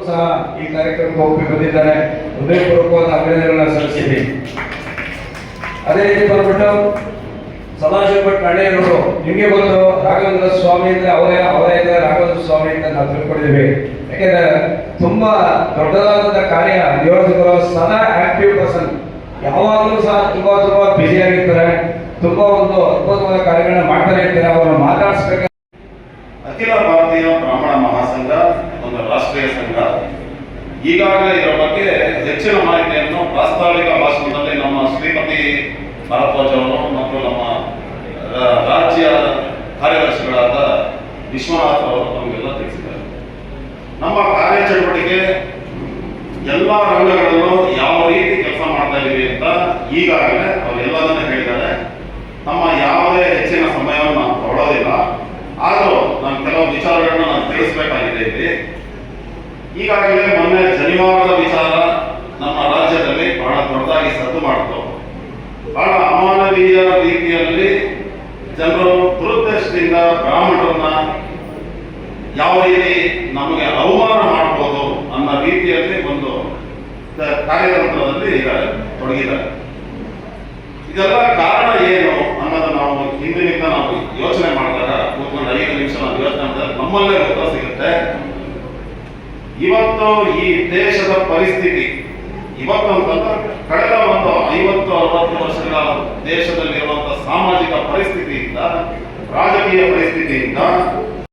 ಸಹ ಈ ಕಾರ್ಯಕ್ರಮಕ್ಕೆ ಒಪ್ಪಿ ಬಂದಿದ್ದಾರೆ. ಹೃದಯಪೂರ್ವಕವಾದ ಅಭಿನಂದನೆಗಳನ್ನ ಸಲ್ಲಿಸಿದೆ. ಅದೇ ರೀತಿ ಬಂದ್ಬಿಟ್ಟು ಸದಾಶಿವ ಭಟ್ ಹಳ್ಳಿಯವರು, ನಿಮಗೆ ಗೊತ್ತು ರಾಘವೇಂದ್ರ ಸ್ವಾಮಿ ಅಂದ್ರೆ ಅವರೇ ಇದ್ದಾರೆ, ರಾಘವೇಂದ್ರ ಸ್ವಾಮಿ ಅಂತ ನಾವು ತಿಳ್ಕೊಂಡಿದ್ದೀವಿ. ಯಾಕೆಂದ್ರೆ ತುಂಬಾ ದೊಡ್ಡದಾದಂತಹ ಕಾರ್ಯ ನಿಯೋಜಕರು, ಸದಾ ಆಕ್ಟಿವ್ ಪರ್ಸನ್, ಯಾವಾಗಲೂ ಸಹ ತುಂಬಾ ಬ್ಯುಸಿ ಆಗಿರ್ತಾರೆ, ತುಂಬಾ ಒಂದು ಅದ್ಭುತವಾದ ಕಾರ್ಯಗಳನ್ನ ಮಾಡ್ತಾನೆ ಇರ್ತಾರೆ. ಅವರನ್ನು ಮಾತಾಡಿಸ್ಬೇಕು. ಅಖಿಲ ಭಾರತೀಯ ಬ್ರಾಹ್ಮಣ ಮಹಾಸಂಘ ಒಂದು ರಾಷ್ಟ್ರೀಯ ಸಂಘ. ಈಗಾಗಲೇ ಇದರ ಬಗ್ಗೆ ಹೆಚ್ಚಿನ ಮಾಹಿತಿಯನ್ನು ಪ್ರಾಸ್ತಾವಿಕ ಭಾಷಣದಲ್ಲಿ ನಮ್ಮ ಶ್ರೀಮತಿ ಭಾರದ್ವಾಜ್ ಅವರು ಮತ್ತು ನಮ್ಮ ರಾಜ್ಯ ಕಾರ್ಯದರ್ಶಿಗಳಾದ ವಿಶ್ವನಾಥ್ ಅವರು ನಮಗೆಲ್ಲ ತಿಳಿಸಿದ್ದಾರೆ. ನಮ್ಮ ಕಾರ್ಯಚಟುವಟಿಕೆ ಎಲ್ಲ ರಂಗಗಳಲ್ಲೂ ಯಾವ ರೀತಿ ಕೆಲಸ ಮಾಡ್ತಾ ಇದ್ದೀವಿ ಅಂತ ಈಗಾಗಲೇ ಅವರೆಲ್ಲದನ್ನ ಹೇಳಿದ್ದಾರೆ. ನಮ್ಮ ಯಾವುದೇ ಹೆಚ್ಚಿನ ಸಮಯವನ್ನು ನಾವು ಕೊಡೋದಿಲ್ಲ. ಆದರೂ ನಾನು ಕೆಲವು ವಿಚಾರಗಳನ್ನ ನಾನು ತಿಳಿಸಬೇಕಾಗಿದೆ ಇಲ್ಲಿ. ಈಗಾಗಲೇ ಮೊನ್ನೆ ಜನಿವಾರದ ವಿಚಾರ ನಮ್ಮ ರಾಜ್ಯದಲ್ಲಿ ಬಹಳ ದೊಡ್ಡದಾಗಿ ಸದ್ದು ಮಾಡಿತು. ಬಹಳ ಅಮಾನವೀಯ ರೀತಿಯಲ್ಲಿ ಜನರು ದುರುದ್ದೇಶದಿಂದ ಬ್ರಾಹ್ಮಣರನ್ನ ಯಾವ ರೀತಿ ನಮಗೆ ಅವಮಾನ ಮಾಡಬಹುದು ಅನ್ನೋ ರೀತಿಯಲ್ಲಿ ಒಂದು ಕಾರ್ಯತಂತ್ರದಲ್ಲಿ ಈಗ ತೊಡಗಿದ್ದಾರೆ. ಇದೆಲ್ಲ ಕಾರಣ ಏನು ಅನ್ನೋದು ನಾವು ಹಿಂದಿನಿಂದ ನಾವು ಯೋಚನೆ ಮಾಡಿದಾಗ ಕೂತ್ಕೊಂಡು 5 ನಿಮಿಷ ನಾವು ಯೋಚನೆ ಮಾಡಿದಾಗ ನಮ್ಮಲ್ಲೇ ಉತ್ತರ ಸಿಗುತ್ತೆ. ಇವತ್ತು ಈ ದೇಶದ ಪರಿಸ್ಥಿತಿ ಇವತ್ತು ಅಂತಂದ್ರೆ ಕಳೆದ ಒಂದು 50-60 ವರ್ಷಗಳ ದೇಶದಲ್ಲಿರುವಂತಹ ಸಾಮಾಜಿಕ ಪರಿಸ್ಥಿತಿಯಿಂದ, ರಾಜಕೀಯ ಪರಿಸ್ಥಿತಿಯಿಂದ